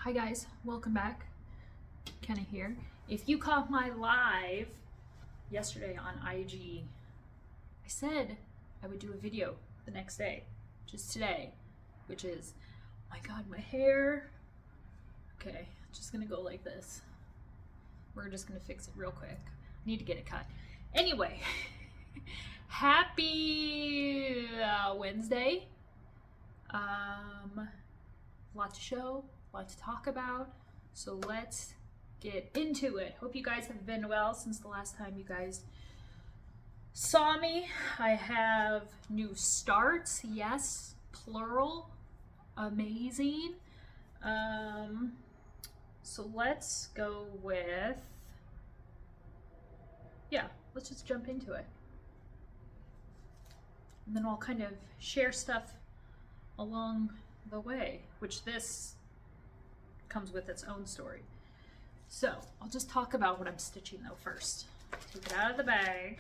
Hi guys, welcome back. Kenna here. If you caught my live yesterday on IG, I said I would do a video the next day, just today, which is, oh my god, my hair. Okay, just gonna go like this. We're just gonna fix it real quick. I need to get it cut. Anyway, happy Wednesday. Lot to show, lot to talk about, so let's get into it. Hope you guys have been well since the last time you guys saw me. I have new starts, yes, plural, amazing. So let's go with, let's just jump into it. And then I'll kind of share stuff along the way, which this comes with its own story. So I'll just talk about what I'm stitching though first. Take it out of the bag.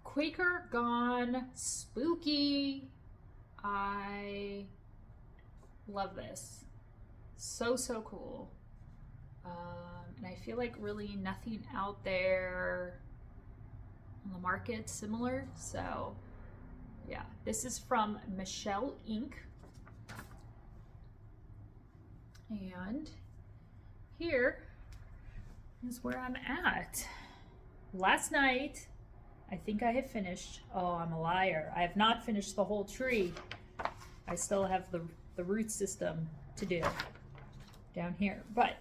Quaker Gone Spooky. I love this. So cool. And I feel like really nothing out there on the market similar, so yeah, this is from Michelle Inc. And here is where I'm at. Last night, I think I have finished, oh, I'm a liar. I have not finished the whole tree. I still have the root system to do down here, but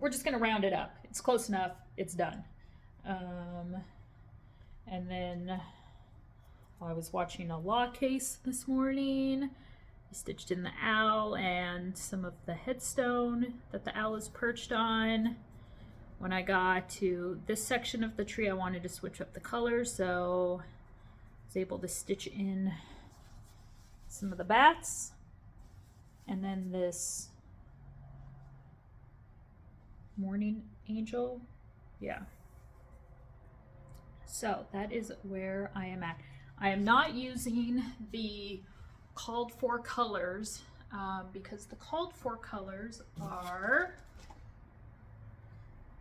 we're just gonna round it up. It's close enough, it's done. And then I was watching a law case this morning. I stitched in the owl and some of the headstone that the owl is perched on. When I got to this section of the tree, I wanted to switch up the colors, so I was able to stitch in some of the bats. And then this morning angel, yeah. So that is where I am at. I am not using the called for colors because the called for colors are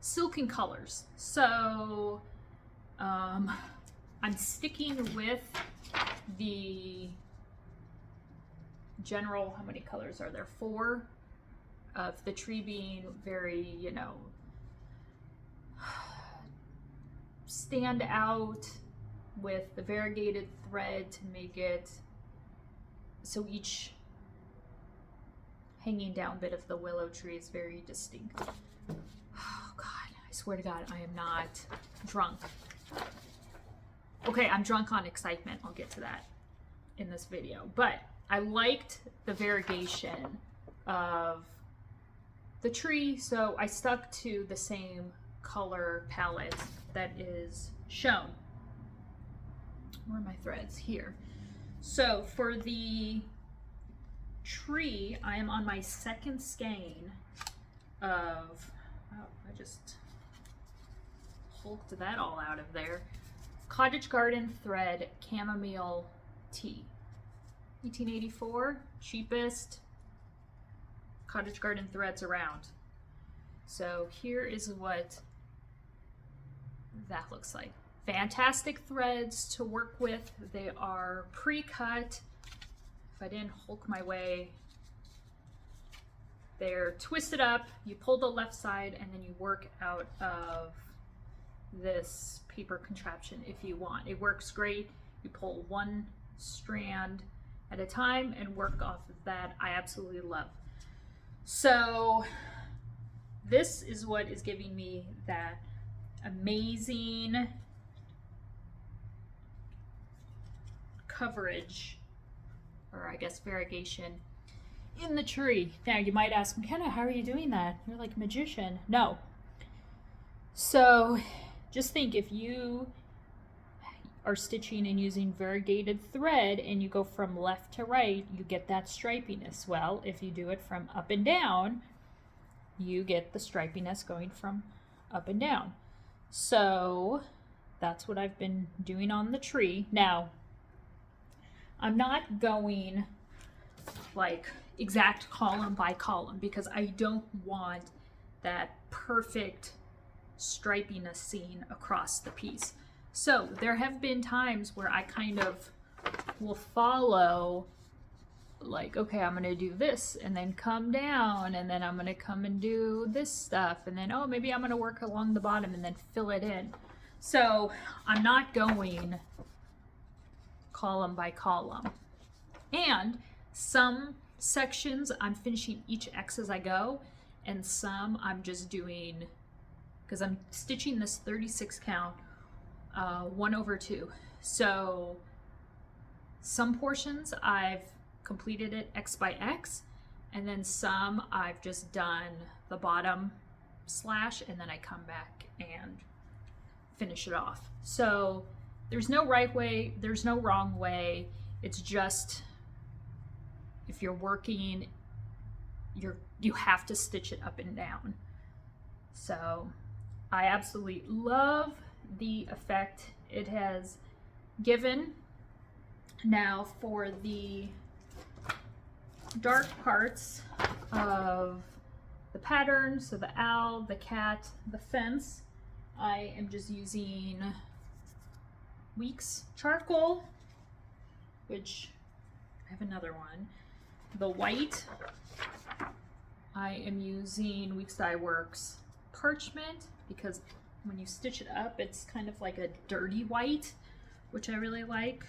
silken colors. So I'm sticking with the general, how many colors are there? 4 of the tree being very, you know, stand out with the variegated thread to make it so each hanging down bit of the willow tree is very distinct. Oh God, I swear to God, I am not drunk. Okay, I'm drunk on excitement. I'll get to that in this video. But I liked the variegation of the tree, so I stuck to the same color palette that is shown. Where are my threads? Here. So for the tree, I am on my second skein of, oh, I just hulked that all out of there. Cottage Garden Thread Chamomile Tea. 1884, cheapest Cottage Garden threads around. So here is what that looks like. Fantastic threads to work with. They are pre-cut. If I didn't hulk my way, they're twisted up. You pull the left side and then you work out of this paper contraption if you want. It works great. You pull one strand at a time and work off of that. I absolutely love. So this is what is giving me that amazing coverage, or I guess variegation, in the tree. Now you might ask, McKenna, how are you doing that? You're like a magician. No. So just think, if you are stitching and using variegated thread and you go from left to right, you get that stripiness. Well, if you do it from up and down, you get the stripiness going from up and down. So that's what I've been doing on the tree. Now, I'm not going like exact column by column because I don't want that perfect stripiness seen across the piece. So there have been times where I kind of will follow, like, okay, I'm gonna do this and then come down, and then I'm gonna come and do this stuff, and then, oh, maybe I'm gonna work along the bottom and then fill it in. So I'm not going column by column. And some sections I'm finishing each X as I go, and some I'm just doing, because I'm stitching this 36 count 1/2. So some portions I've completed it X by X, and then some I've just done the bottom slash and then I come back and finish it off. So there's no right way, there's no wrong way. It's just, if you're working, you have to stitch it up and down. So I absolutely love the effect it has given. Now for the dark parts of the pattern, so the owl, the cat, the fence, I am just using Weeks charcoal, which I have another one. The white, I am using Weeks Dye Works parchment, because when you stitch it up, it's kind of like a dirty white, which I really like.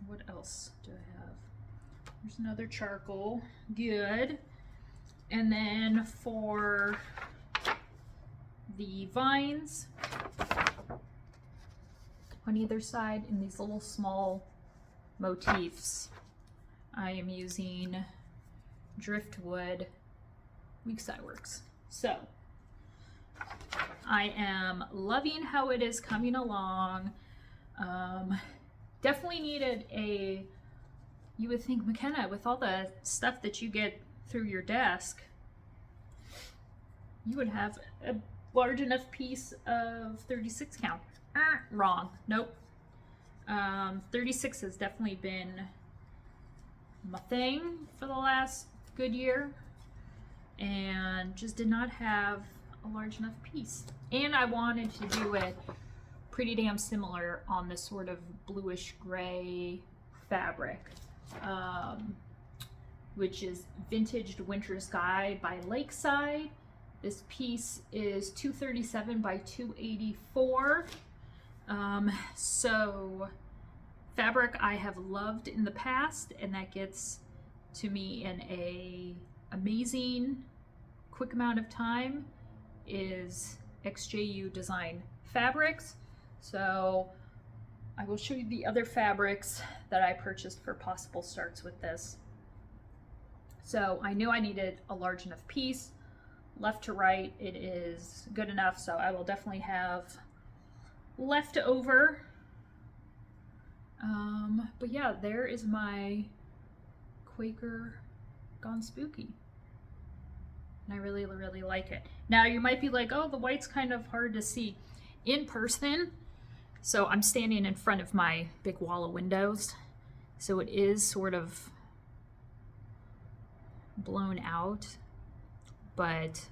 What else do I have? There's another charcoal, good. And then for the vines on either side in these little small motifs, I am using Driftwood Weeks Dye Works. So I am loving how it is coming along. Definitely needed a, you would think, McKenna, with all the stuff that you get through your desk, you would have a large enough piece of 36 count. Wrong. Nope. 36 has definitely been my thing for the last good year, and just did not have a large enough piece. And I wanted to do it pretty damn similar on this sort of bluish gray fabric, which is Vintaged Winter Sky by Lakeside. This piece is 237 by 284. So fabric I have loved in the past, and that gets to me in a amazing quick amount of time, is XJU Design Fabrics. So I will show you the other fabrics that I purchased for possible starts with this. So I knew I needed a large enough piece. Left to right, it is good enough, so I will definitely have left over. But yeah, there is my Quaker Gone Spooky. And I really, really like it. Now you might be like, oh, the white's kind of hard to see. In person, so I'm standing in front of my big wall of windows, so it is sort of blown out, but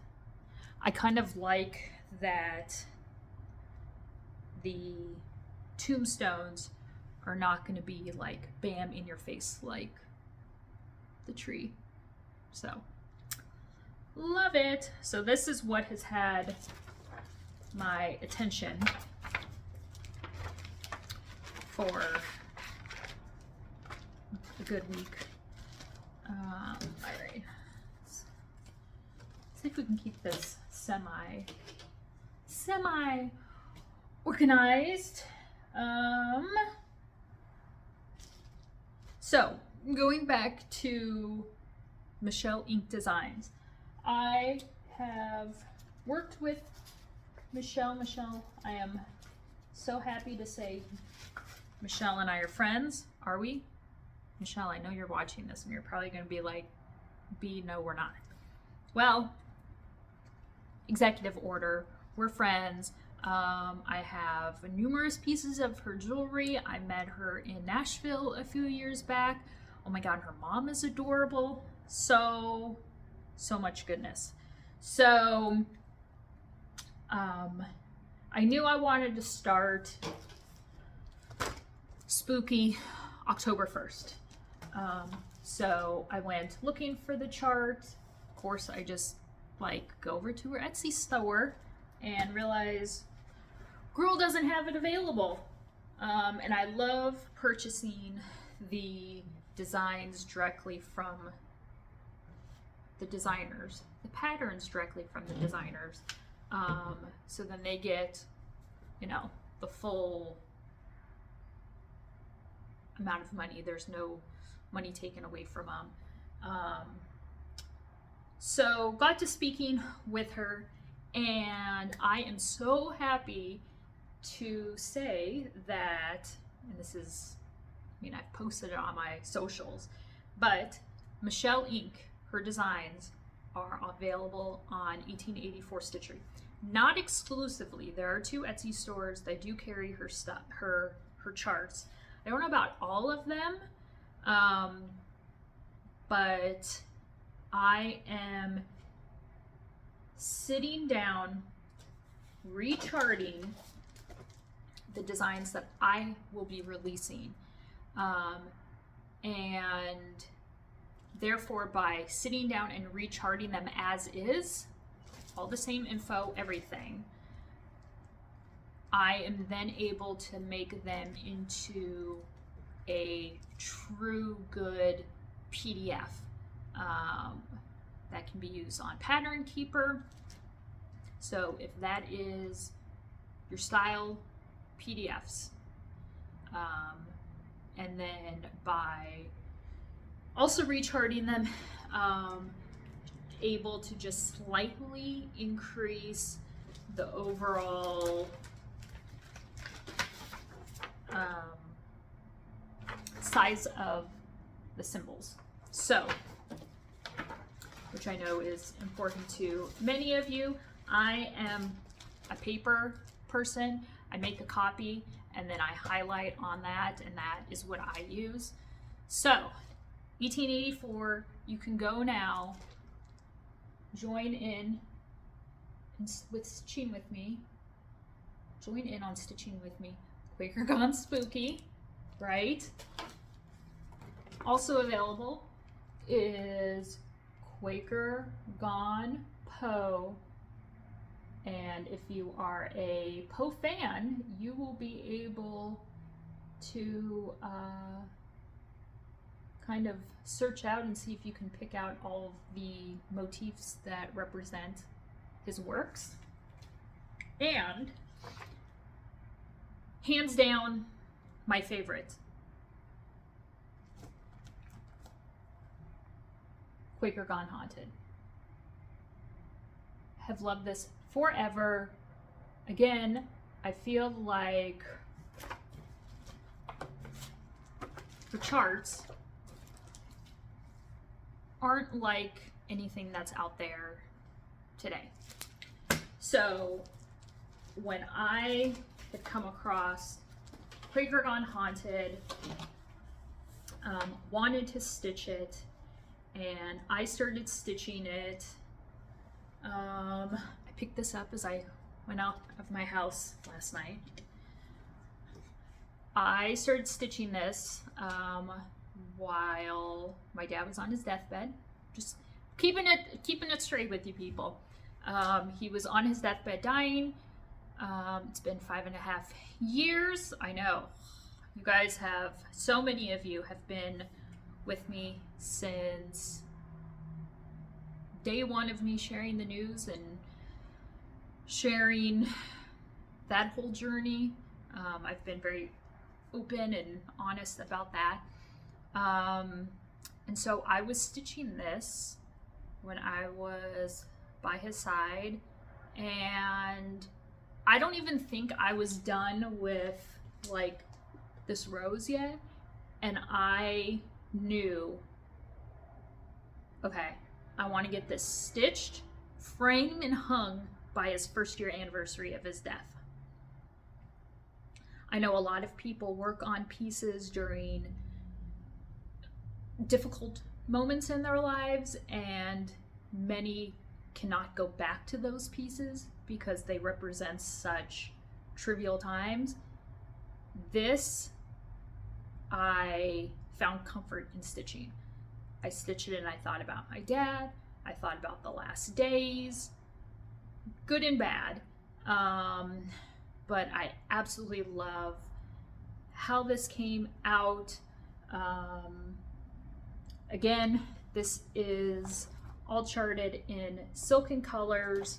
I kind of like that the tombstones are not going to be like bam in your face like the tree. So love it. So this is what has had my attention for a good week. All right, let's see if we can keep this semi organized. So going back to Michelle Ink Designs, I have worked with Michelle. I am so happy to say Michelle and I are friends. Are we? Michelle, I know you're watching this and you're probably going to be like, B, no, we're not. Well, executive order, We're friends. I have numerous pieces of her jewelry. I met her in Nashville a few years back. Oh my God, her mom is adorable. So much goodness. So, I knew I wanted to start spooky October 1st. So I went looking for the chart. Of course, I just go over to her Etsy store and realize Gruel doesn't have it available. And I love purchasing the designs directly from the designers, the patterns directly from the designers. So then they get, the full amount of money. There's no money taken away from them. So got to speaking with her, and I am so happy to say that, and this is, I've posted it on my socials, but Michelle Inc., her designs are available on 1884 Stitchery. Not exclusively. There are 2 Etsy stores that do carry her stuff, her charts. I don't know about all of them, but I am sitting down, recharting the designs that I will be releasing. And therefore, by sitting down and recharting them as is, all the same info, everything, I am then able to make them into a true good PDF that can be used on Pattern Keeper. So if that is your style, PDFs. And then by also recharting them, able to just slightly increase the overall size of the symbols. So, which I know is important to many of you. I am a paper person. I make a copy and then I highlight on that, and that is what I use. So, 1884, you can go now, join in with Stitching With Me. Join in on Stitching With Me. Quaker Gone Spooky, right? Also available is Quaker Gone Poe. And if you are a Poe fan, you will be able to kind of search out and see if you can pick out all of the motifs that represent his works. And hands down, my favorite, Quaker Gone Haunted. Have loved this forever. Again, I feel like the charts aren't like anything that's out there today. So when I had come across Quaker Gone Haunted, wanted to stitch it, and I started stitching it. I picked this up as I went out of my house last night. I started stitching this while my dad was on his deathbed. Just keeping it straight with you people. He was on his deathbed dying. It's been 5.5 years. I know. You guys have, so many of you have been with me since day one of me sharing the news and sharing that whole journey. I've been very open and honest about that. And so I was stitching this when I was by his side, and I don't even think I was done with like this rose yet, and I knew, okay, I want to get this stitched, framed, and hung by his first year anniversary of his death. I know a lot of people work on pieces during difficult moments in their lives, and many cannot go back to those pieces because they represent such trivial times. This, I found comfort in stitching. I stitched it and I thought about my dad. I thought about the last days, good and bad. But I absolutely love how this came out. Again, this is all charted in Silken Colors.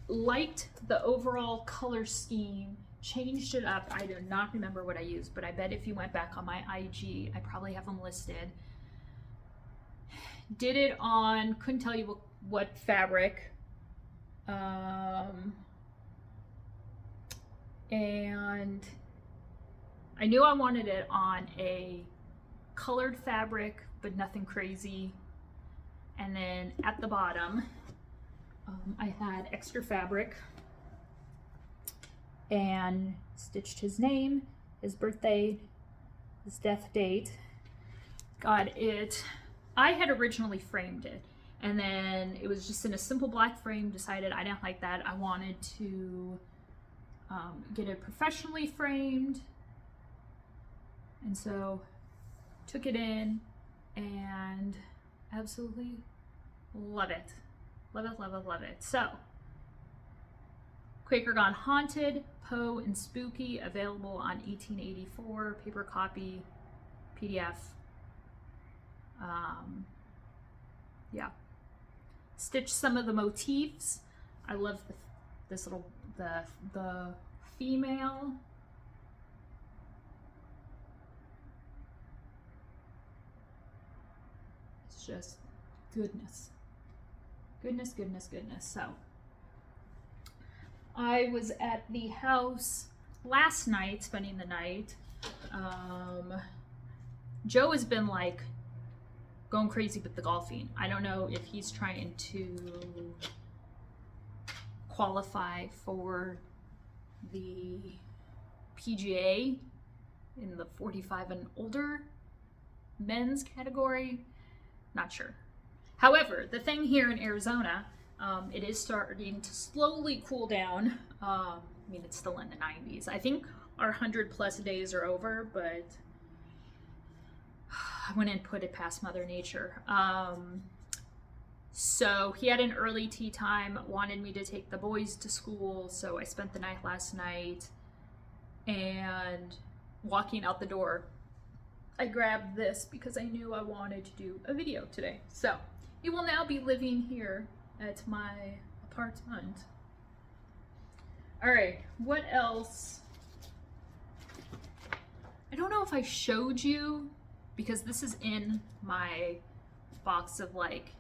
Liked the overall color scheme, changed it up. I do not remember what I used, but I bet if you went back on my IG, I probably have them listed. Did it on, couldn't tell you what fabric. And I knew I wanted it on a colored fabric, but nothing crazy. And then at the bottom, I had extra fabric and stitched his name, his birthday, his death date. Got it. I had originally framed it, and then it was just in a simple black frame. Decided I didn't like that. I wanted to get it professionally framed, and so took it in and absolutely love it. Love it, love it, love it. So, Quaker Gone Haunted, Poe, and Spooky, available on 1884, paper copy, PDF. Yeah. Stitch some of the motifs. I love this little, the female. It's just goodness. Goodness, goodness, goodness. So, I was at the house last night, spending the night. Joe has been like going crazy with the golfing. I don't know if he's trying to qualify for the PGA in the 45 and older men's category. Not sure. However, the thing here in Arizona, it is starting to slowly cool down. I mean, it's still in the 90s. I think our 100+ days are over, but I wouldn't put it past Mother Nature. So he had an early tea time, wanted me to take the boys to school, so I spent the night last night, and walking out the door, I grabbed this because I knew I wanted to do a video today. So he will now be living here at my apartment. All right, what else? I don't know if I showed you, because this is in my box of like,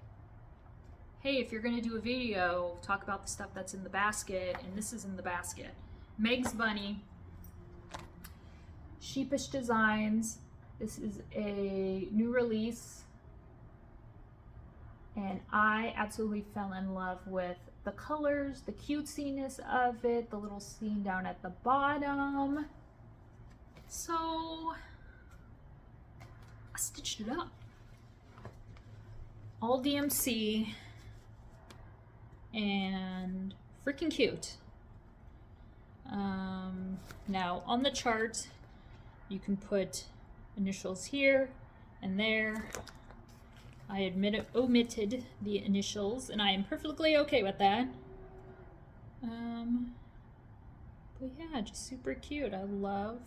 hey, if you're gonna do a video, talk about the stuff that's in the basket, and this is in the basket. Meg's Bunny, Sheepish Designs. This is a new release, and I absolutely fell in love with the colors, the cutesiness of it, the little scene down at the bottom. So I stitched it up. All DMC and freaking cute. Now on the chart, you can put initials here and there. I omitted the initials, and I am perfectly okay with that. But yeah, just super cute. I love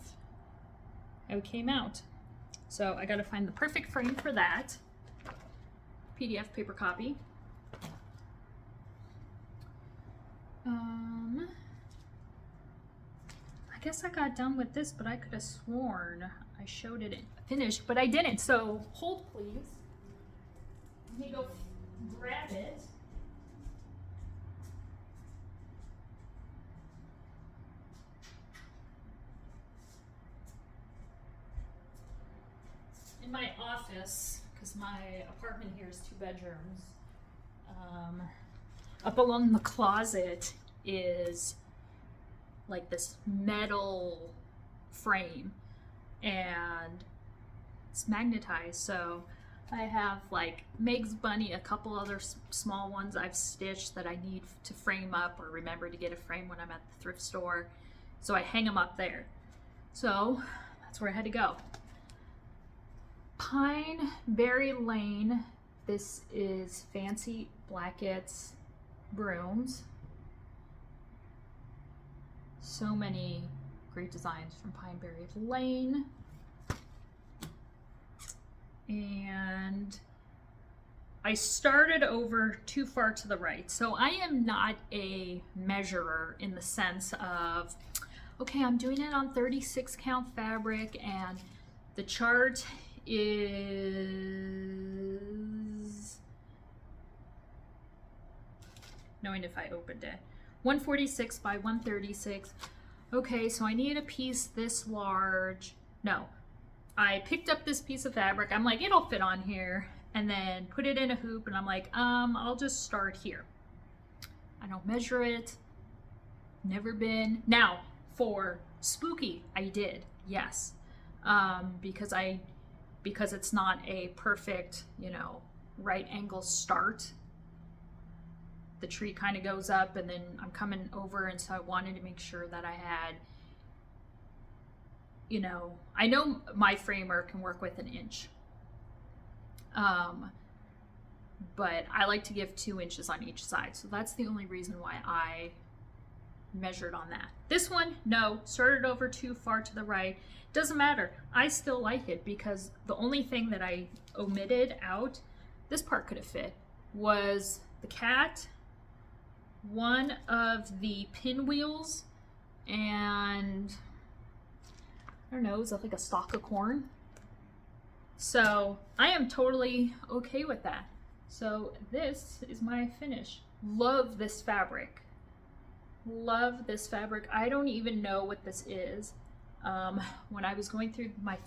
how it came out. So I gotta find the perfect frame for that. PDF paper copy. I guess I got done with this, but I could have sworn I showed it finished, but I didn't. So hold please. Let me go grab it. In my office, because my apartment here is 2 bedrooms. up along the closet is like this metal frame, and it's magnetized. So I have like Meg's bunny, a couple other small ones I've stitched that I need to frame up or remember to get a frame when I'm at the thrift store. So I hang them up there. So that's where I had to go. Pine Berry Lane. This is Fancy Blackett's brooms. So many great designs from Pine Berry Lane. And I started over too far to the right. So I am not a measurer in the sense of, okay, I'm doing it on 36 count fabric and the chart is, knowing if I opened it, 146 by 136. Okay, so I need a piece this large. No, I picked up this piece of fabric. I'm like, it'll fit on here, and then put it in a hoop, and I'm like, I'll just start here. I don't measure it. Never been. Now, for spooky, I did, yes, because it's not a perfect, you know, right angle start. The tree kind of goes up and then I'm coming over, and so I wanted to make sure that I had, you know, I know my framer can work with an inch, but I like to give 2 inches on each side, so that's the only reason why I measured on that. This one, no, started over too far to the right. Doesn't matter, I still like it, because the only thing that I omitted out, this part could have fit, was the cat, one of the pinwheels, and I don't know, is that like a stalk of corn? So I am totally okay with that. So this is my finish. Love this fabric. Love this fabric. I don't even know what this is. When I was going through my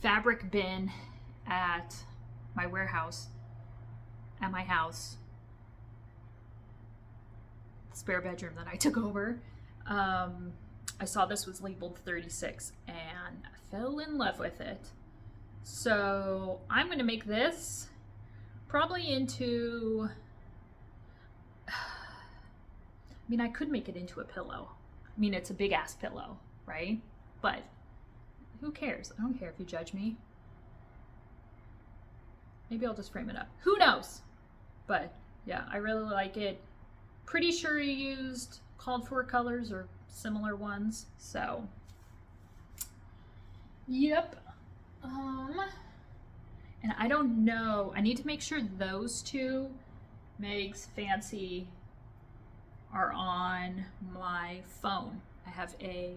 fabric bin at my warehouse, at my house, spare bedroom that I took over, I saw this was labeled 36 and I fell in love with it. So I'm going to make this probably into, I mean, I could make it into a pillow. I mean, it's a big ass pillow, right? But who cares? I don't care if you judge me. Maybe I'll just frame it up. Who knows? But yeah, I really like it. Pretty sure he used called for colors or similar ones. So, yep. And I don't know. I need to make sure those two, Meg's Fancy, are on my phone. I have a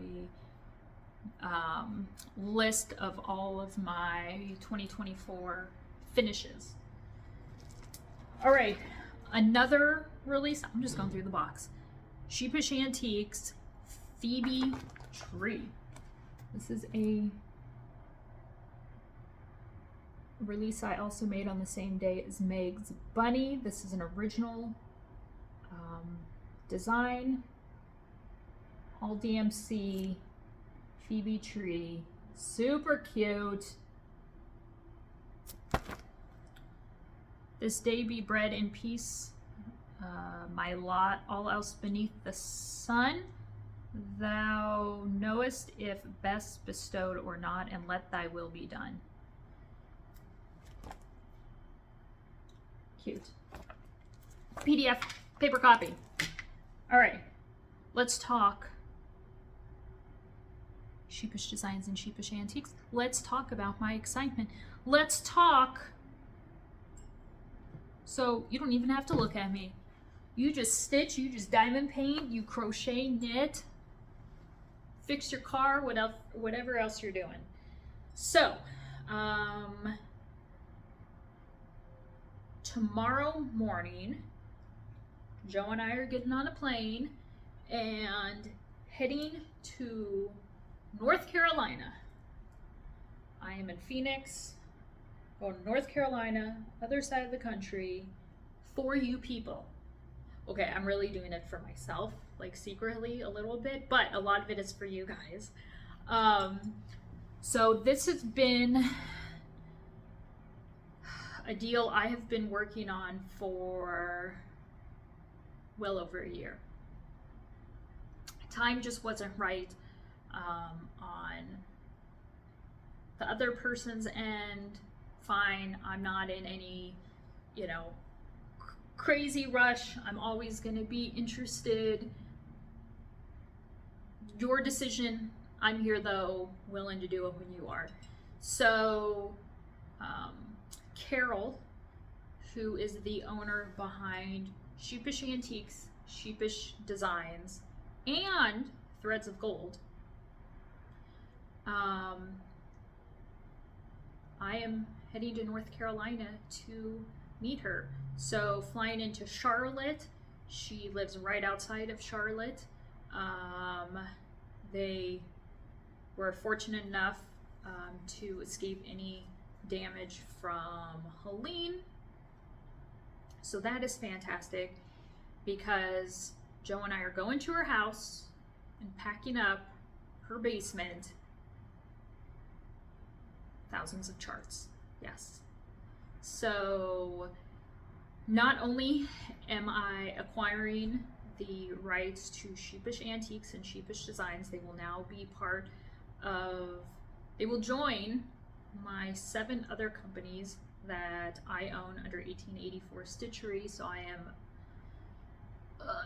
list of all of my 2024 finishes. All right, another release. I'm just going through the box. Sheepish Antiques, Phoebe Tree. This is a release I also made on the same day as Meg's Bunny. This is an original design. All DMC, Phoebe Tree, super cute. This day be bred in peace, my lot, all else beneath the sun. Thou knowest if best bestowed or not, and let thy will be done. Cute. PDF, paper copy. All right, let's talk Sheepish Designs and Sheepish Antiques. Let's talk about my excitement. Let's talk. So you don't even have to look at me. You just stitch, you just diamond paint, you crochet, knit, fix your car, whatever else you're doing. So, tomorrow morning, Joe and I are getting on a plane and heading to North Carolina. I am in Phoenix, going to North Carolina, other side of the country, for you people. Okay, I'm really doing it for myself, like secretly a little bit, but a lot of it is for you guys. So this has been a deal I have been working on for well over a year. Time just wasn't right on the other person's end. Fine, I'm not in any, you know, crazy rush. I'm always going to be interested. Your decision. I'm here though, willing to do it when you are. So Carol, who is the owner behind Sheepish Antiques, Sheepish Designs, and Threads of Gold, I am heading to North Carolina to meet her. So flying into Charlotte. She lives right outside of Charlotte. They were fortunate enough to escape any damage from Helene. So that is fantastic, because Joe and I are going to her house and packing up her basement. Thousands of charts, yes. So not only am I acquiring the rights to Sheepish Antiques and Sheepish Designs, they will now be part of, they will join my 7 other companies that I own under 1884 Stitchery, so I am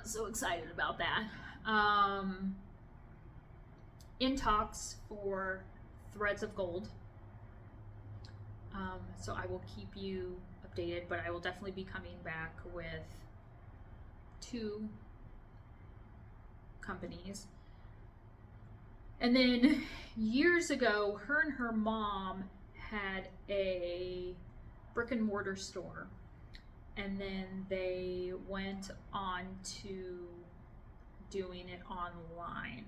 so excited about that. In talks for Threads of Gold. So I will keep you updated, but I will definitely be coming back with 2 companies. And then years ago, her and her mom had a brick and mortar store, and then they went on to doing it online.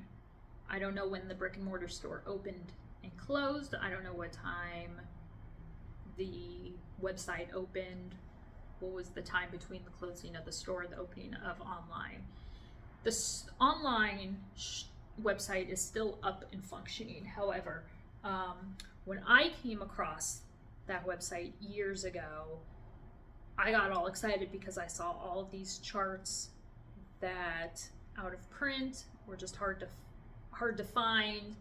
I don't know when the brick and mortar store opened and closed. I don't know what time the website opened. What was the time between the closing of the store and the opening of online? The online website is still up and functioning. However, when I came across that website years ago, I got all excited because I saw all of these charts that out of print were just hard to find.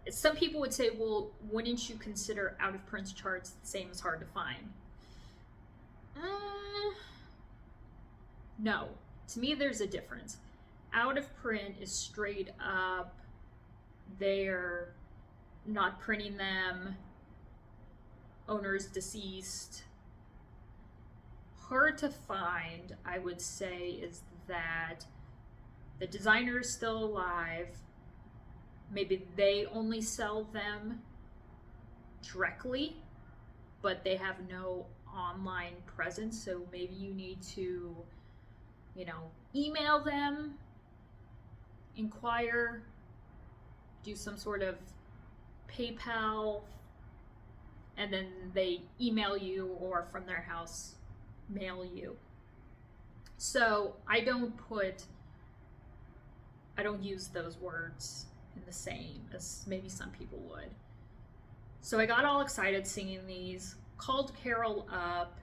Some people would say, well, wouldn't you consider out of print charts the same as hard to find? No, to me there's a difference. Out of print is straight up, they're not printing them, owner's deceased. Hard to find, I would say, is that the designer is still alive. Maybe they only sell them directly, but they have no online presence. So maybe you need to, you know, email them, inquire, do some sort of PayPal, and then they email you, or from their house mail you. So I don't use those words in the same as maybe some people would. So I got all excited seeing these, called Carol up,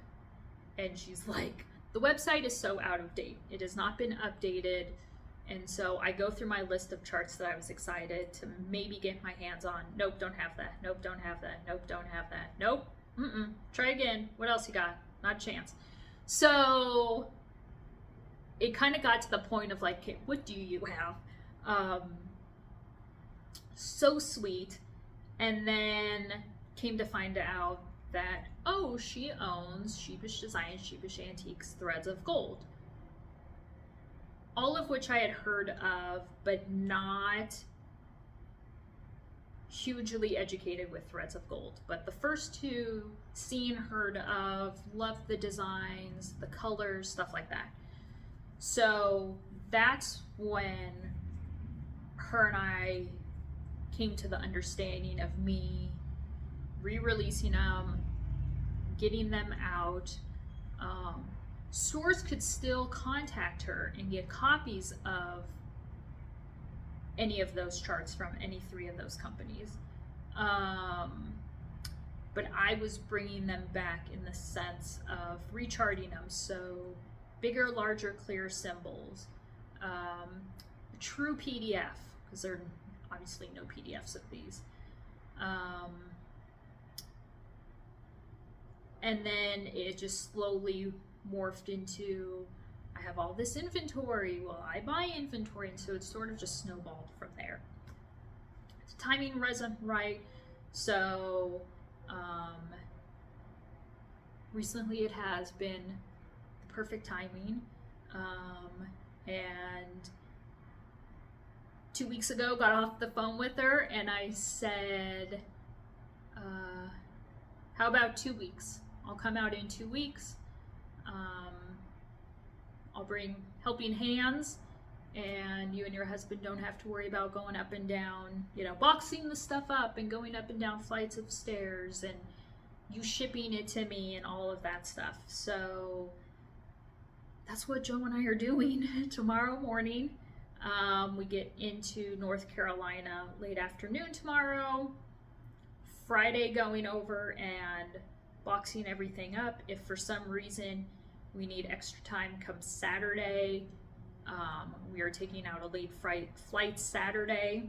and she's like, the website is so out of date. It has not been updated. And so I go through my list of charts that I was excited to maybe get my hands on. Nope, don't have that. Nope, don't have that. Nope, don't have that. Nope. Try again. What else you got? Not a chance. So it kind of got to the point of like, okay, what do you have? So sweet. And then came to find out that, oh, she owns Sheepish Designs, Sheepish Antiques, Threads of Gold. All of which I had heard of, but not hugely educated with Threads of Gold. But the first 2, seen, heard of, loved the designs, the colors, stuff like that. So that's when her and I came to the understanding of me re-releasing them, getting them out. stores could still contact her and get copies of any of those charts from any 3 of those companies. But I was bringing them back in the sense of recharting them. So bigger, larger, clear symbols, true PDF, because there are obviously no PDFs of these. And then it just slowly morphed into, I have all this inventory, well, I buy inventory, and so it sort of just snowballed from there. The timing wasn't right, so recently it has been the perfect timing, and 2 weeks ago got off the phone with her and I said, how about 2 weeks? I'll come out in 2 weeks. I'll bring helping hands, and you and your husband don't have to worry about going up and down, you know, boxing the stuff up and going up and down flights of stairs and you shipping it to me and all of that stuff. So that's what Joe and I are doing tomorrow morning. We get into North Carolina late afternoon tomorrow. Friday going over and boxing everything up. If for some reason we need extra time come Saturday, we are taking out a late flight Saturday,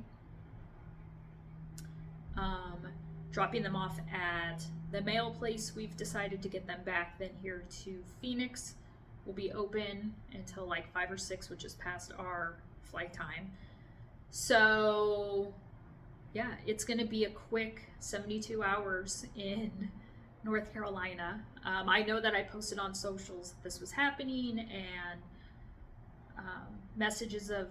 dropping them off at the mail place. We've decided to get them back then here to Phoenix. We'll be open until like 5 or 6, which is past our flight time. So yeah, it's going to be a quick 72 hours in North Carolina. I know that I posted on socials that this was happening, and messages of,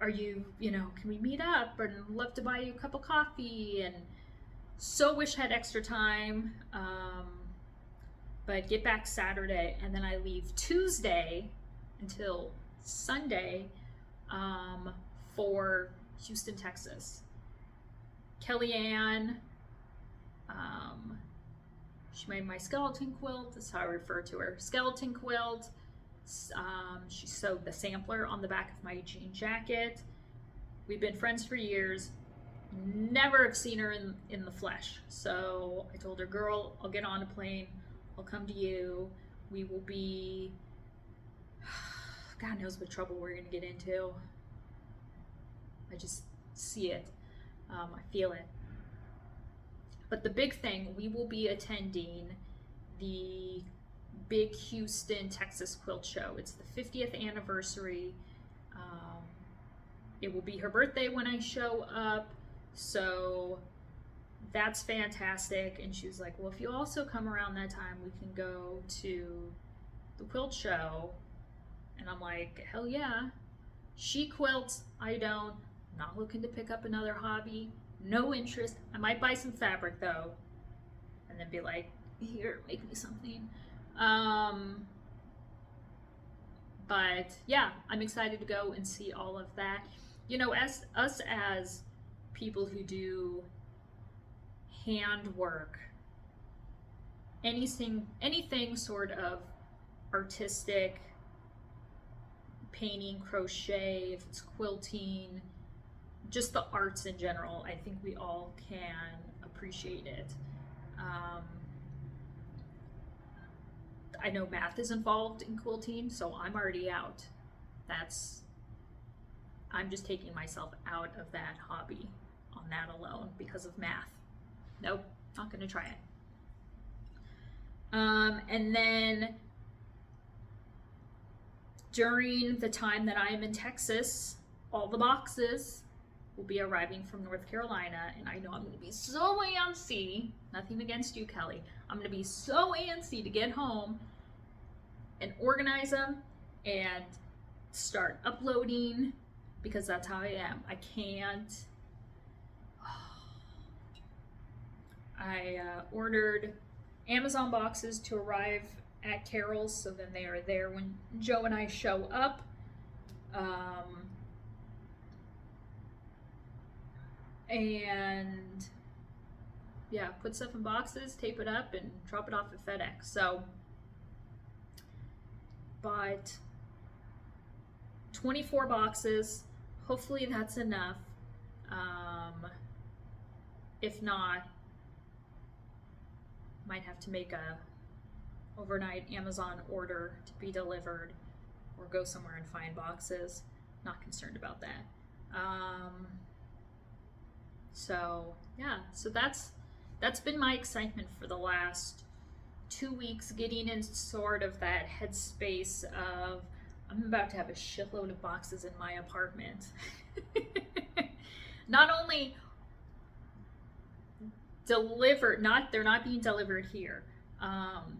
are you know, can we meet up, and love to buy you a cup of coffee, and so wish I had extra time, but get back Saturday, and then I leave Tuesday until Sunday for Houston, Texas. Kellyanne, she made my skeleton quilt. That's how I refer to her. Skeleton quilt. She sewed the sampler on the back of my jean jacket. We've been friends for years. Never have seen her in the flesh. So I told her, girl, I'll get on a plane. I'll come to you. We will be, God knows what trouble we're going to get into. I just see it. I feel it. But the big thing, we will be attending the big Houston, Texas quilt show. It's the 50th anniversary. It will be her birthday when I show up. So that's fantastic. And she was like, well, if you also come around that time, we can go to the quilt show. And I'm like, hell yeah. She quilts, I don't. Not looking to pick up another hobby. No interest. I might buy some fabric though, and then be like, here, make me something. But yeah, I'm excited to go and see all of that. You know, as people who do handwork, anything sort of artistic, painting, crochet, if it's quilting, just the arts in general, I think we all can appreciate it. I know math is involved in quilting, so I'm already out. I'm just taking myself out of that hobby on that alone because of math. Nope, not gonna try it. And then during the time that I am in Texas, all the boxes will be arriving from North Carolina, and I know I'm going to be so antsy. Nothing against you, Kelly. I'm going to be so antsy to get home and organize them and start uploading, because that's how I am. I can't. I ordered Amazon boxes to arrive at Carol's, so then they are there when Joe and I show up. And yeah, put stuff in boxes, tape it up, and drop it off at FedEx. So but 24 boxes. Hopefully that's enough. If not, might have to make a overnight Amazon order to be delivered, or go somewhere and find boxes. Not concerned about that. So yeah, so that's been my excitement for the last 2 weeks, getting in sort of that headspace of I'm about to have a shitload of boxes in my apartment. Not only delivered, they're not being delivered here.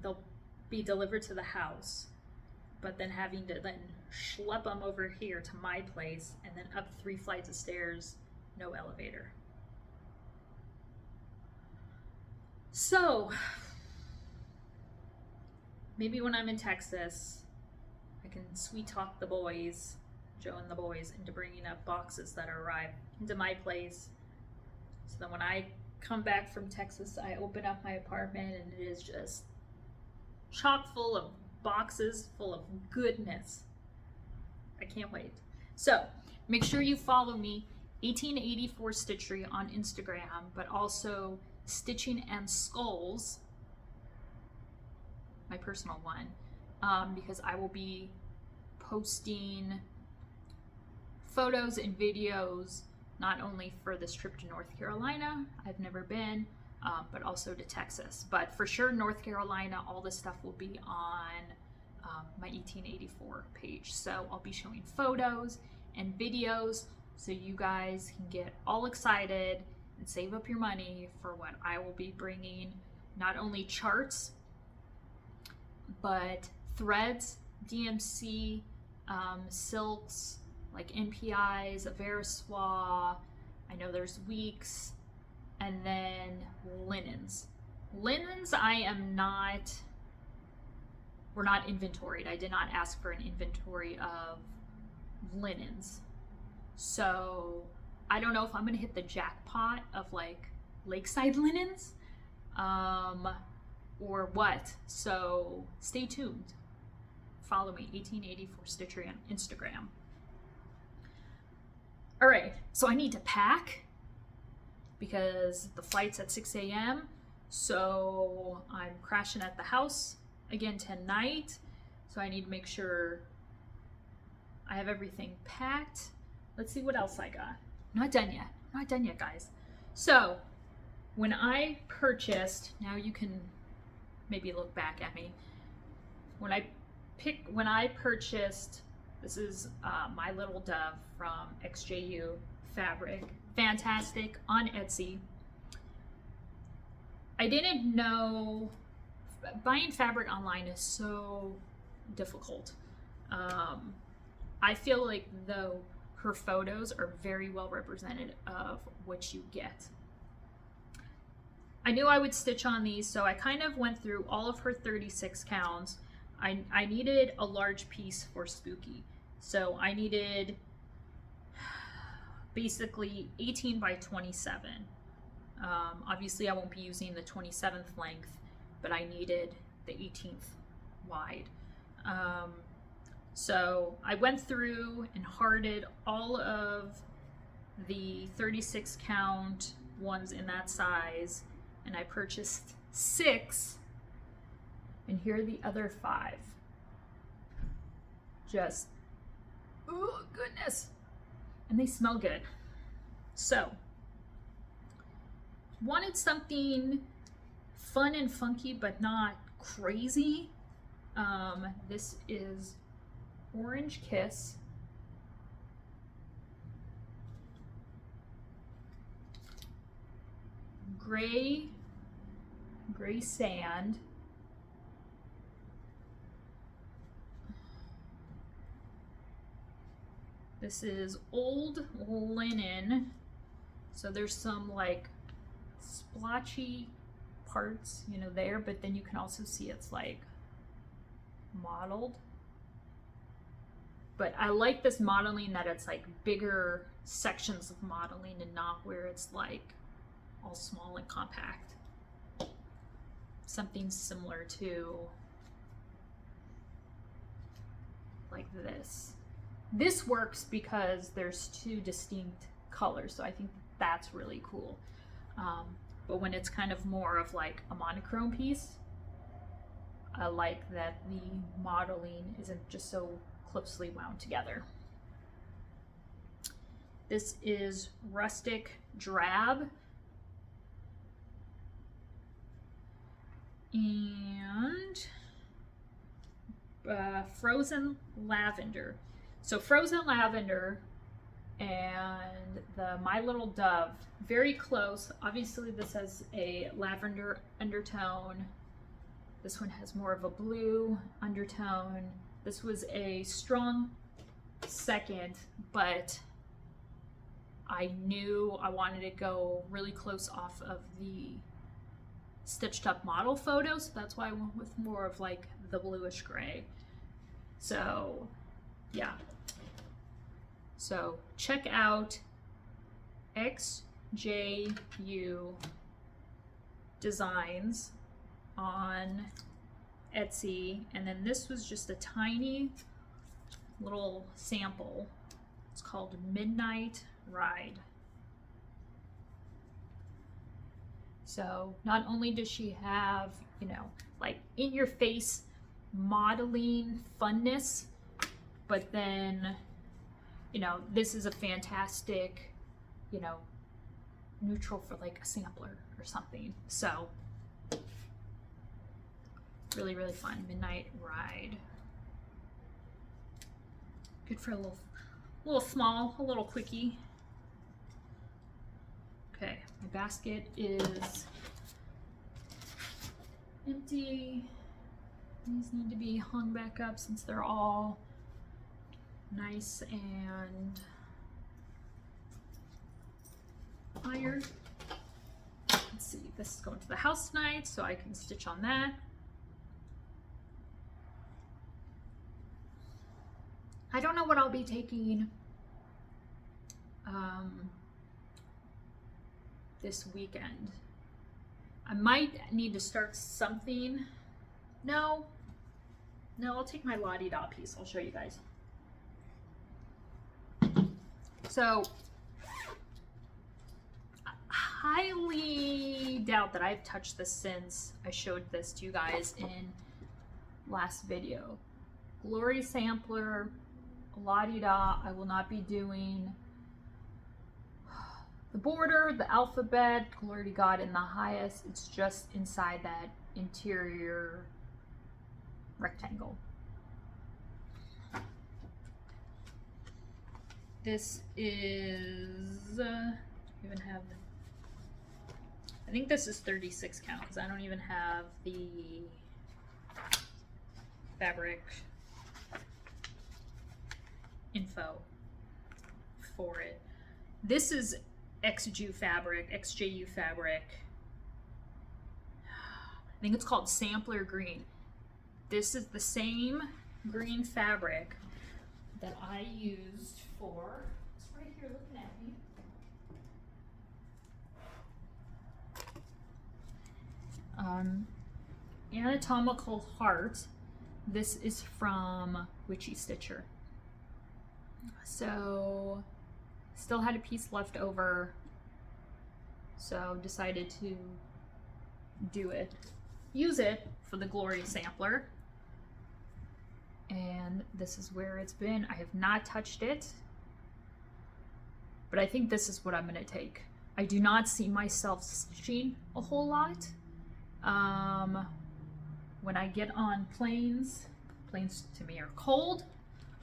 They'll be delivered to the house, but then having to then schlep them over here to my place and then up 3 flights of stairs, no elevator. So maybe when I'm in Texas, I can sweet talk the boys, Joe and the boys, into bringing up boxes that arrive into my place. So then when I come back from Texas, I open up my apartment and it is just chock full of boxes full of goodness. I can't wait. So make sure you follow me, 1884 Stitchery on Instagram, but also Stitching and Skulls, my personal one, because I will be posting photos and videos not only for this trip to North Carolina, I've never been, but also to Texas. But for sure, North Carolina, all this stuff will be on my 1884 page. So I'll be showing photos and videos so you guys can get all excited and save up your money for what I will be bringing. Not only charts, but threads, DMC, silks, like NPIs, Veriswa, I know there's weeks, and then linens. Linens we're not inventoried. I did not ask for an inventory of linens. So I don't know if I'm gonna hit the jackpot of like lakeside linens or what. So stay tuned. Follow me, 1884 Stitchery on Instagram. All right, so I need to pack because the flight's at 6 a.m. So I'm crashing at the house again tonight. So I need to make sure I have everything packed. Let's see what else I got. Not done yet, guys. So when I purchased, now you can maybe look back at me. When I purchased, this is My Little Dove from XJU Fabric. Fantastic, on Etsy. I didn't know, buying fabric online is so difficult. I feel like though her photos are very well represented of what you get. I knew I would stitch on these, so I kind of went through all of her 36 counts. I needed a large piece for Spooky. So I needed basically 18 by 27. Obviously I won't be using the 27th length, but I needed the 18th wide. So I went through and hearted all of the 36 count ones in that size, and I purchased 6, and here are the other 5. Just, oh goodness, and they smell good. So wanted something fun and funky but not crazy. This is Orange Kiss. Gray Sand. This is Old Linen. So there's some like splotchy parts, you know, there, but then you can also see it's like modeled. But I like this modeling, that it's like bigger sections of modeling and not where it's like all small and compact. Something similar to like this. This works because there's two distinct colors, so I think that's really cool. But when it's kind of more of like a monochrome piece, I like that the modeling isn't just so closely wound together. This is Rustic Drab. And Frozen Lavender. So Frozen Lavender and the My Little Dove, very close. Obviously this has a lavender undertone. This one has more of a blue undertone. This was a strong second, but I knew I wanted to go really close off of the stitched up model photo, so that's why I went with more of like the bluish gray. So yeah, so check out XJU Designs on Etsy, and then this was just a tiny little sample. It's called Midnight Ride. So not only does she have, you know, like in your face modeling funness, but then, you know, this is a fantastic, you know, neutral for like a sampler or something. So really, really fun. Midnight Ride. Good for a little small, a little quickie. Okay, my basket is empty. These need to be hung back up since they're all nice and ironed. Let's see, this is going to the house tonight, so I can stitch on that. I don't know what I'll be taking this weekend. I might need to start something. No, I'll take my la-di-da piece. I'll show you guys. So, I highly doubt that I've touched this since I showed this to you guys in last video. Glory Sampler, la-di-da. I will not be doing the border, the alphabet, glory to God in the highest. It's just inside that interior rectangle. This is, I think this is 36 count because I don't even have the fabric info for it. This is XJU fabric. I think it's called Sampler Green. This is the same green fabric that I used for, it's right here looking at me. Anatomical Heart. This is from Witchy Stitcher. So still had a piece left over, so decided to use it for the Glory Sampler. And this is where it's been. I have not touched it, but I think this is what I'm going to take. I do not see myself stitching a whole lot. When I get on planes to me are cold.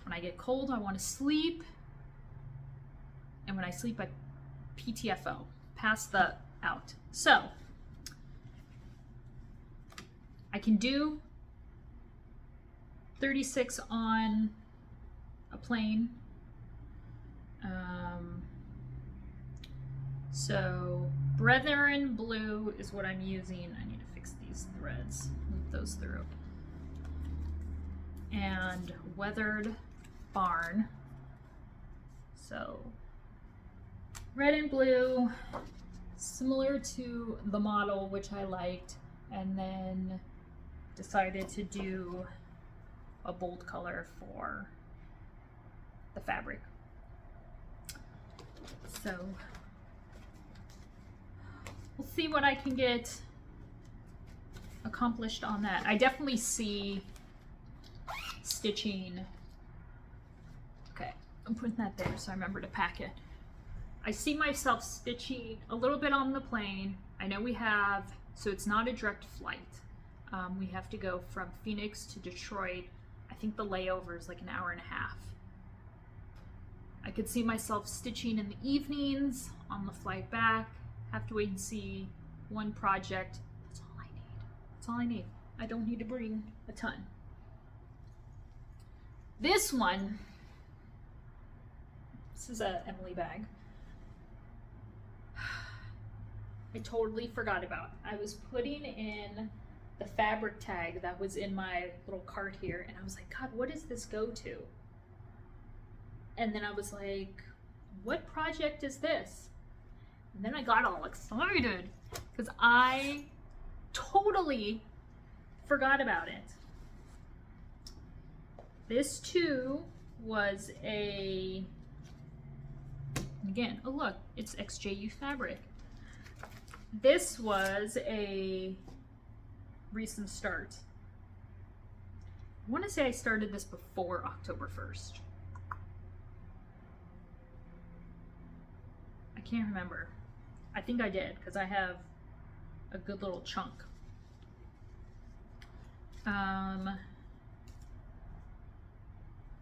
When I get cold, I want to sleep. And when I sleep, I PTFO, pass the out. So I can do 36 on a plane. So Brethren Blue is what I'm using. I need to fix these threads, move those through. And Weathered Barn. So red and blue, similar to the model, which I liked, and then decided to do a bold color for the fabric. So we'll see what I can get accomplished on that. I definitely see stitching. Okay, I'm putting that there so I remember to pack it. I see myself stitching a little bit on the plane. I know we have, so it's not a direct flight. We have to go from Phoenix to Detroit. I think the layover is like an hour and a half. I could see myself stitching in the evenings on the flight back. Have to wait and see one project. That's all I need. That's all I need. I don't need to bring a ton. This one, this is a Emily bag. I totally forgot about. I was putting in the fabric tag that was in my little cart here, and I was like, God, what does this go to? And then I was like, what project is this? And then I got all excited because I totally forgot about it. This too was a, again, oh look, it's XJU fabric. This was a recent start. I want to say I started this before October 1st. I can't remember. I think I did because I have a good little chunk.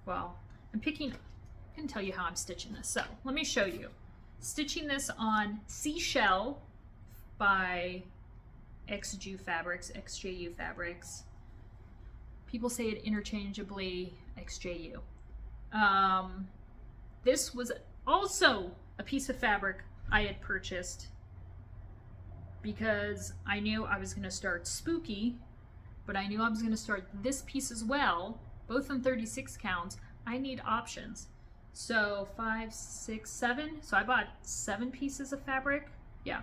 Well, I'm picking, I can tell you how I'm stitching this. So let me show you. Stitching this on Seashell by XJU Fabrics. People say it interchangeably, XJU. This was also a piece of fabric I had purchased because I knew I was going to start Spooky, but I knew I was going to start this piece as well, both in 36 counts. I need options. So 5, 6, 7. So I bought 7 pieces of fabric. Yeah.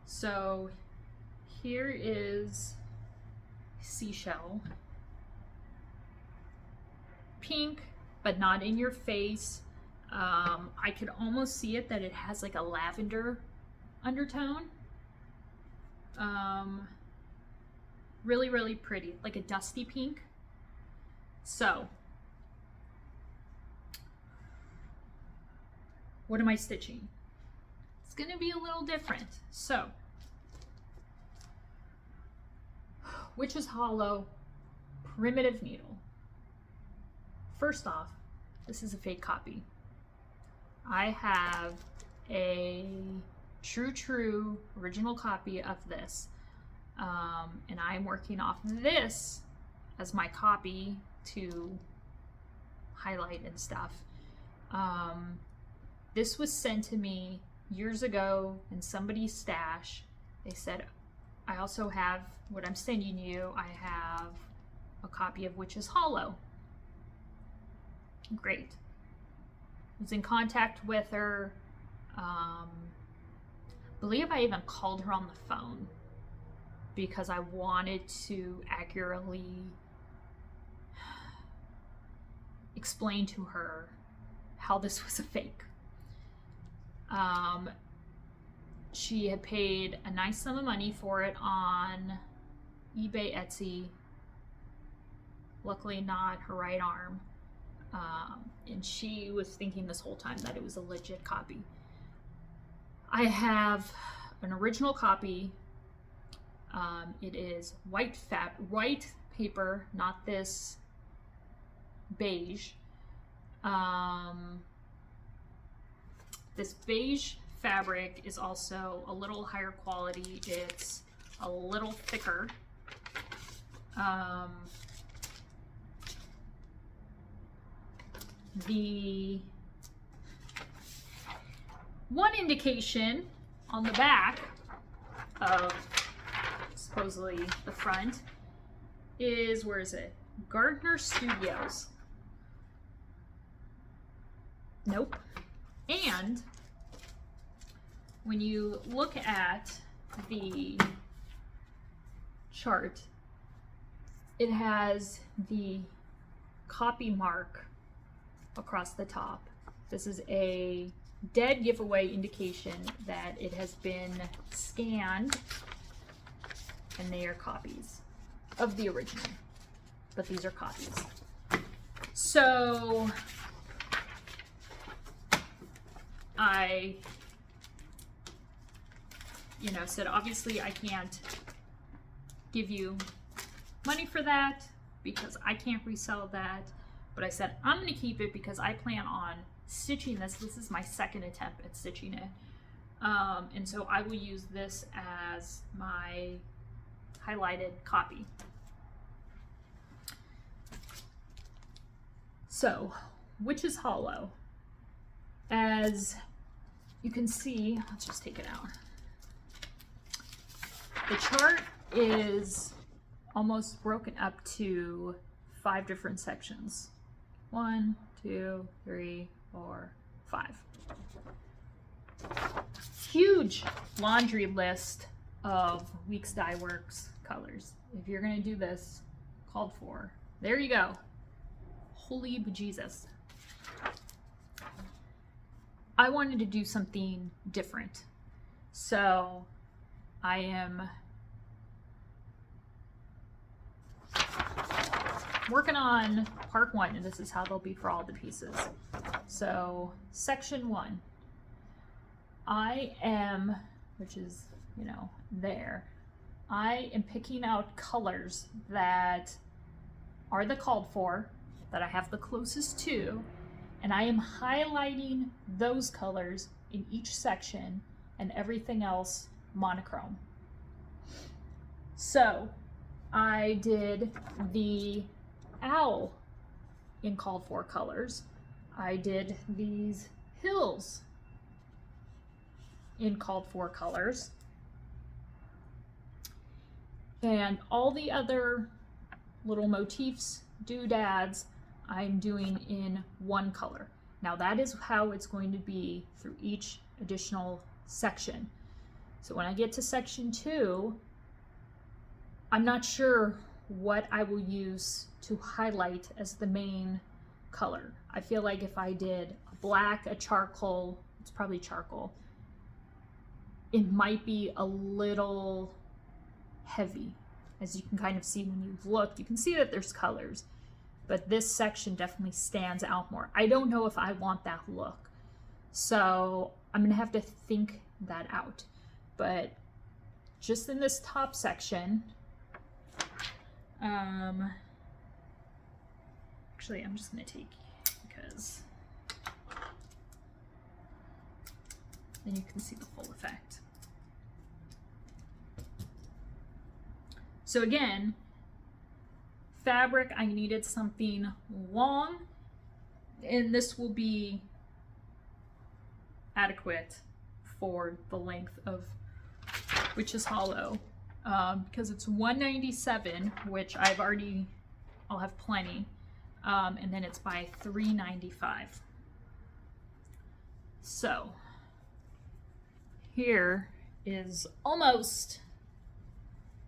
So here is Seashell. Pink, but not in your face. I could almost see it that it has like a lavender undertone. Really, really pretty, like a dusty pink. So, what am I stitching? It's gonna be a little different. So, Witch's Hollow primitive needle. First off, this is a fake copy. I have a true original copy of this, and I'm working off this as my copy to highlight and stuff. This was sent to me years ago in somebody's stash. They said, I also have what I'm sending you. I have a copy of Witch's Hollow. Great. Was in contact with her. Believe I even called her on the phone because I wanted to accurately explain to her how this was a fake. She had paid a nice sum of money for it on eBay, Etsy. Luckily not her right arm. And she was thinking this whole time that it was a legit copy. I have an original copy. It is white paper, not this beige. This beige fabric is also a little higher quality. It's a little thicker. The one indication on the back of supposedly the front is, where is it? Gardner Studios. Nope. And when you look at the chart, it has the copy mark across the top. This is a dead giveaway indication that it has been scanned, and they are copies of the original, but these are copies. So I, said obviously I can't give you money for that because I can't resell that, but I said I'm going to keep it because I plan on stitching this. This is my second attempt at stitching it, and so I will use this as my highlighted copy. So, Witch's Hollow, as you can see, let's just take it out. The chart is almost broken up to 5 different sections. 1, 2, 3, 4, 5. Huge laundry list of Weeks Dye Works colors. If you're gonna do this, called for. There you go. Holy bejesus. I wanted to do something different. So I am working on part 1, and this is how they'll be for all the pieces. So section 1, I am, which is, there, I am picking out colors that are the called for, that I have the closest to, and I am highlighting those colors in each section and everything else monochrome. So I did the owl in called for colors. I did these hills in called for colors. And all the other little motifs, doodads, I'm doing in one color. Now that is how it's going to be through each additional section. So when I get to section 2, I'm not sure what I will use to highlight as the main color. I feel like if I did a black, a charcoal, it's probably charcoal, it might be a little heavy. As you can kind of see when you've looked, you can see that there's colors, but this section definitely stands out more. I don't know if I want that look, so I'm gonna have to think that out. But just in this top section, actually I'm just gonna take, because then you can see the full effect. So again, fabric, I needed something long, and this will be adequate for the length of Witch's Hollow, because it's 197, which I'll have plenty, and then it's by 395. So here is almost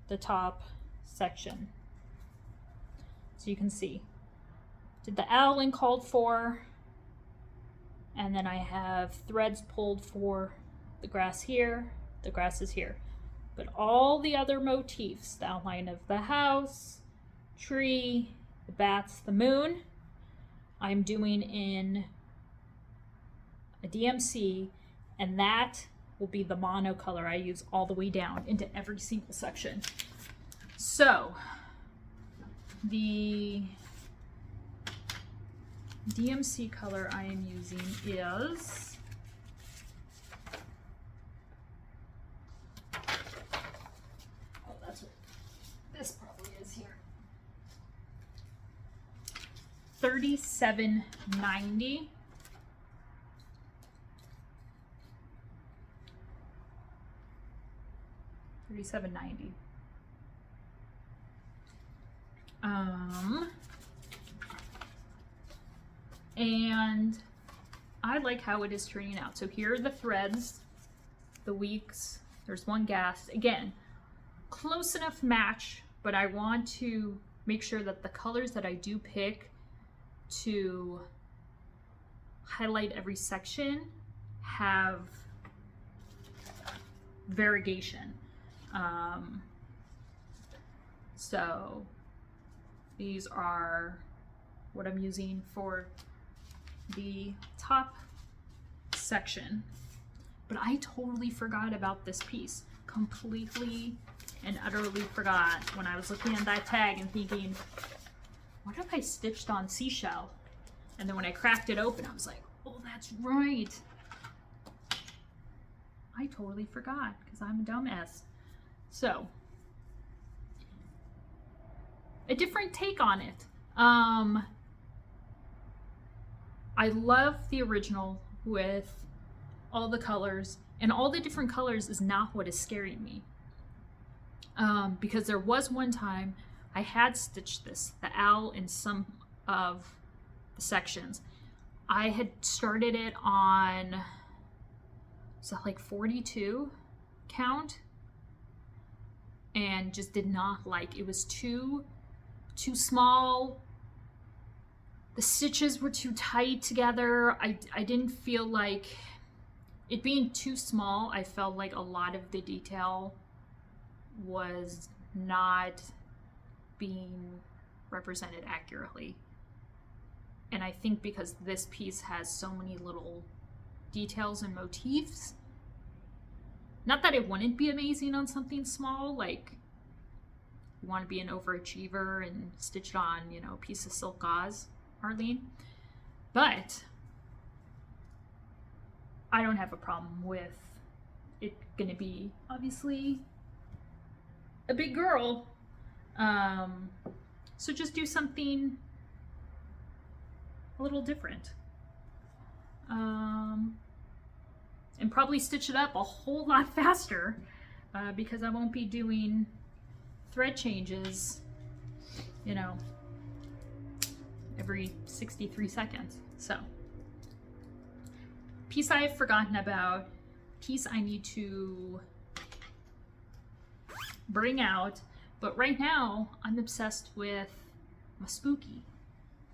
the top section. So you can see, did the owl in called for, and then I have threads pulled for the grass here, the grass is here. But all the other motifs, the outline of the house, tree, the bats, the moon, I'm doing in a DMC, and that will be the mono color I use all the way down into every single section. So the DMC color I am using is that's what this probably is here. 3790. $37.90. And I like how it is turning out. So here are the threads, the weeks. There's one gas. Again, close enough match, but I want to make sure that the colors that I do pick to highlight every section have variegation. So these are what I'm using for the top section, but I totally forgot about this piece. Completely and utterly forgot when I was looking at that tag and thinking, what if I stitched on seashell? And then when I cracked it open, I was like, oh, that's right. I totally forgot because I'm a dumbass. So, a different take on it. I love the original with all the colors, and all the different colors is not what is scaring me. Because there was one time I had stitched the owl in some of the sections. I had started it on, was that like 42 count? And just did not like, it was too small. The stitches were too tight together. I didn't feel like, it being too small, I felt like a lot of the detail was not being represented accurately. And I think because this piece has so many little details and motifs, not that it wouldn't be amazing on something small, like you want to be an overachiever and stitch it on, you know, a piece of silk gauze, Arlene. But I don't have a problem with it gonna be obviously a big girl. So just do something a little different. And probably stitch it up a whole lot faster because I won't be doing thread changes, you know, every 63 seconds. So, piece I've forgotten about, piece I need to bring out, but right now I'm obsessed with my spooky.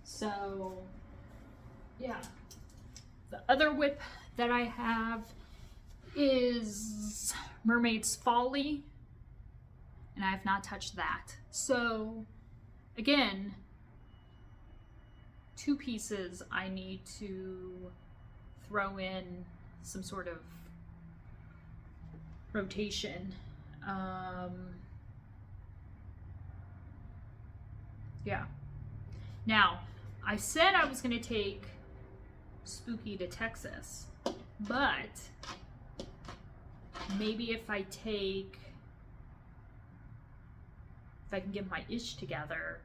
So, yeah. The other whip that I have is Mermaid's Folly, and I have not touched that. So, again, two pieces I need to throw in some sort of rotation. Yeah. Now, I said I was going to take Spooky to Texas, but maybe if I can get my ish together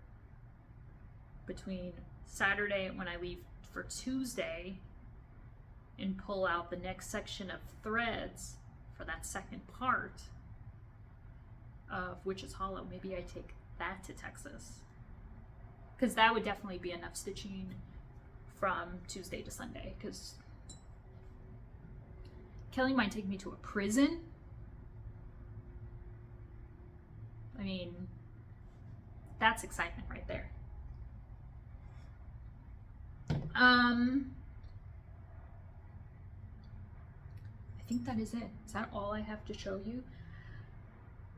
between Saturday when I leave for Tuesday and pull out the next section of threads for that second part of Witch's Hollow, maybe I take that to Texas. Because that would definitely be enough stitching from Tuesday to Sunday. Because Kelly might take me to a prison. I mean, that's excitement right there. I think that is it. Is that all I have to show you?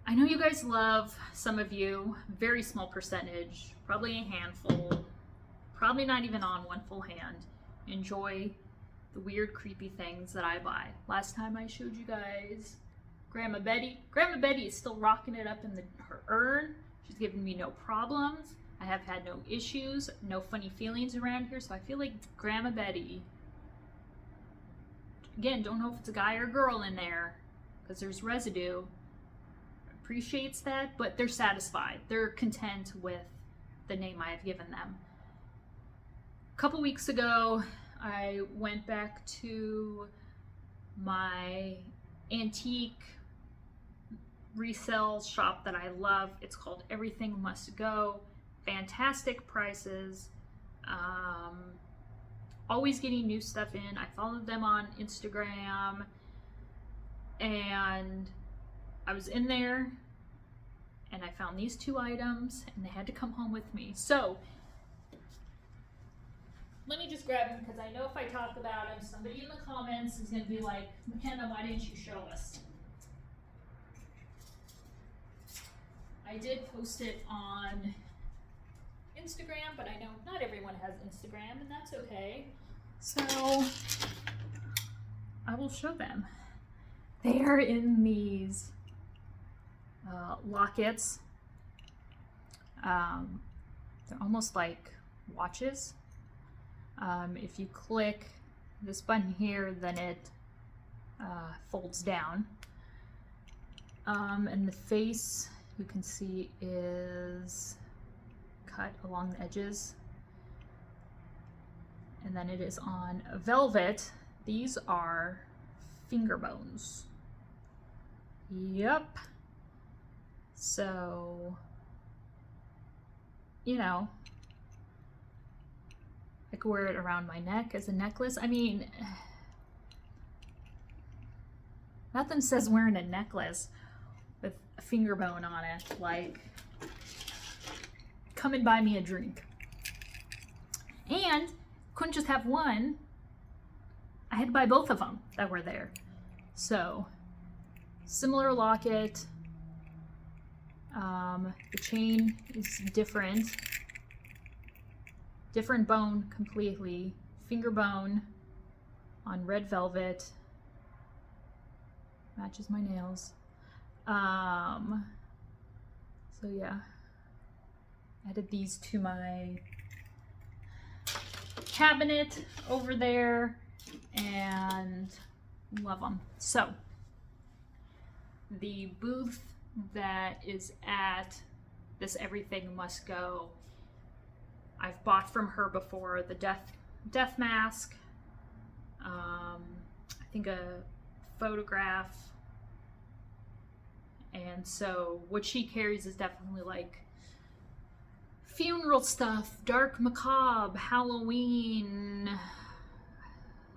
I know you guys love, some of you, very small percentage, probably a handful, probably not even on one full hand, enjoy the weird, creepy things that I buy. Last time I showed you guys Grandma Betty. Grandma Betty is still rocking it up in her urn. She's given me no problems. I have had no issues, no funny feelings around here, so I feel like Grandma Betty, again, don't know if it's a guy or a girl in there, because there's residue, appreciates that, but they're satisfied. They're content with the name I have given them. A couple weeks ago, I went back to my antique resale shop that I love. It's called Everything Must Go. Fantastic prices. Always getting new stuff in. I followed them on Instagram, and I was in there and I found these two items and they had to come home with me. So let me just grab him, because I know if I talk about him, somebody in the comments is going to be like, McKenna, why didn't you show us? I did post it on Instagram, but I know not everyone has Instagram, and that's okay. So I will show them. They are in these lockets. They're almost like watches. If you click this button here, then it folds down. And the face, you can see, is cut along the edges. And then it is on velvet. These are finger bones. Yep. So, you know, I could wear it around my neck as a necklace. I mean, nothing says wearing a necklace with a finger bone on it like, come and buy me a drink. And couldn't just have one. I had to buy both of them that were there. So, similar locket. The chain is different. Different bone completely. Finger bone on red velvet. Matches my nails. So yeah. Added these to my cabinet over there and love them. So the booth that is at this Everything Must Go, I've bought from her before the death mask, I think a photograph, and so what she carries is definitely like funeral stuff, dark macabre, Halloween.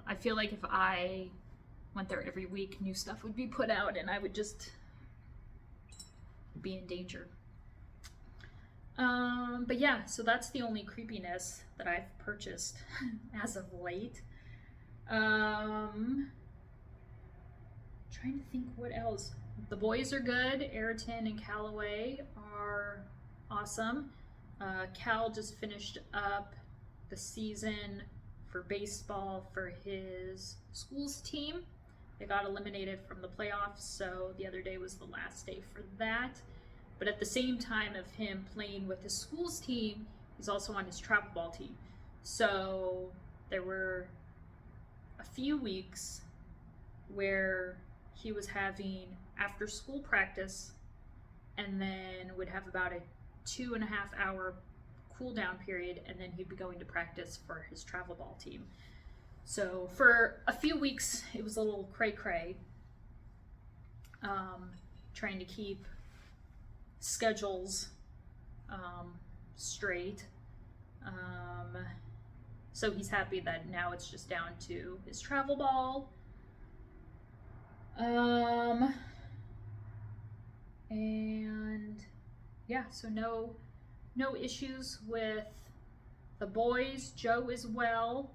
I feel like if I went there every week, new stuff would be put out and I would just be in danger. But yeah, so that's the only creepiness that I've purchased as of late. Trying to think what else. The boys are good. Ayrton and Callaway are awesome. Cal just finished up the season for baseball for his school's team. They got eliminated from the playoffs, so the other day was the last day for that. But at the same time of him playing with his school's team, he's also on his travel ball team. So there were a few weeks where he was having after school practice and then would have about a 2.5 hour cool down period, and then he'd be going to practice for his travel ball team. So for a few weeks it was a little cray-cray, trying to keep schedules straight. So he's happy that now it's just down to his travel ball. And yeah, so no issues with the boys. Joe as well.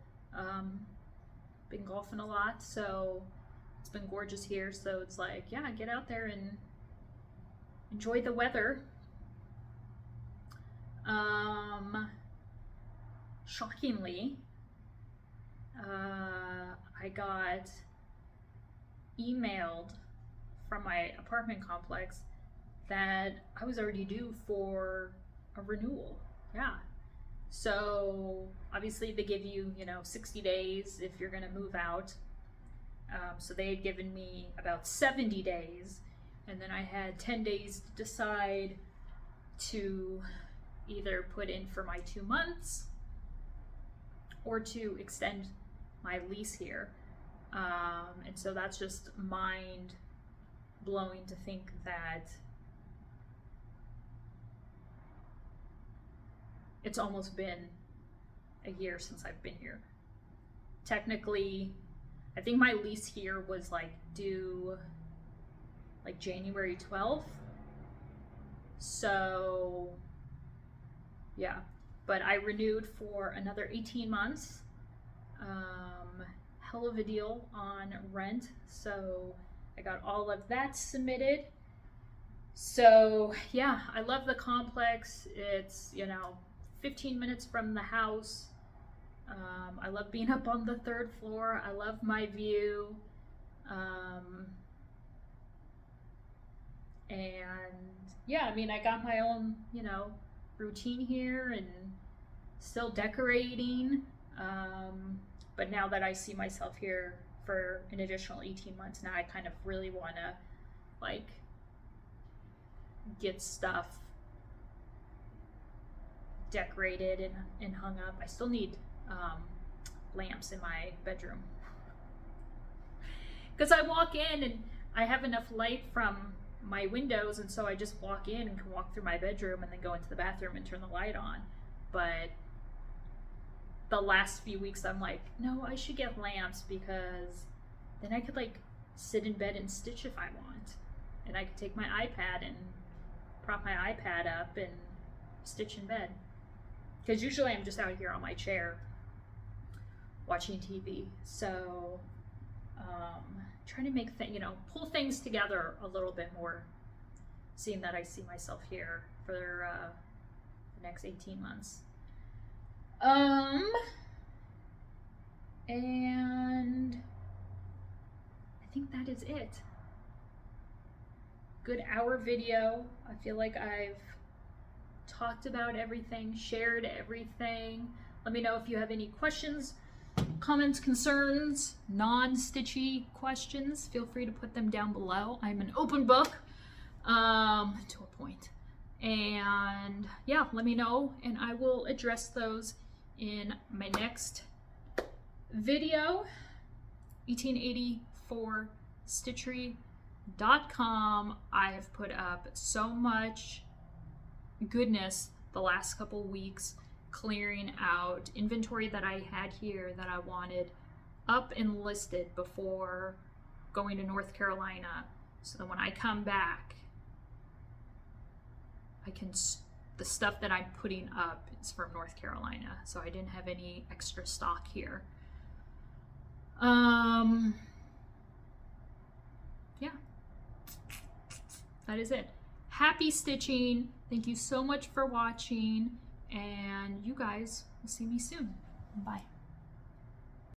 Been golfing a lot, so it's been gorgeous here. So it's like, yeah, get out there and enjoy the weather. Shockingly, I got emailed from my apartment complex that I was already due for a renewal. Yeah. So obviously they give you, 60 days if you're gonna move out. So they had given me about 70 days, and then I had 10 days to decide to either put in for my 2 months or to extend my lease here. And so that's just mind blowing to think that it's almost been a year since I've been here. Technically, I think my lease here was due January 12th. So yeah, but I renewed for another 18 months. hell of a deal on rent, so I got all of that submitted. So yeah, I love the complex. It's, you know, 15 minutes from the house. I love being up on the 3rd floor. I love my view. And yeah, I mean, I got my own, you know, routine here and still decorating. But now that I see myself here for an additional 18 months, now I kind of really want to like get stuff decorated and hung up. I still need lamps in my bedroom because I walk in and I have enough light from my windows, and so I just walk in and can walk through my bedroom and then go into the bathroom and turn the light on. But the last few weeks I'm like, no, I should get lamps, because then I could like sit in bed and stitch if I want, and I could take my iPad and prop my iPad up and stitch in bed, because usually I'm just out here on my chair watching TV. So trying to make you know, pull things together a little bit more, seeing that I see myself here for the next 18 months. And I think that is it. Good hour video. I feel like I've talked about everything, shared everything. Let me know if you have any questions, comments, concerns, non-stitchy questions. Feel free to put them down below. I'm an open book to a point. And yeah, let me know and I will address those in my next video. 1884 Stitchery.com. I have put up so much goodness the last couple weeks, clearing out inventory that I had here that I wanted up and listed before going to North Carolina, so that when I come back, I can, the stuff that I'm putting up is from North Carolina, so I didn't have any extra stock here. Yeah, that is it. Happy stitching. Thank you so much for watching, and you guys will see me soon. Bye.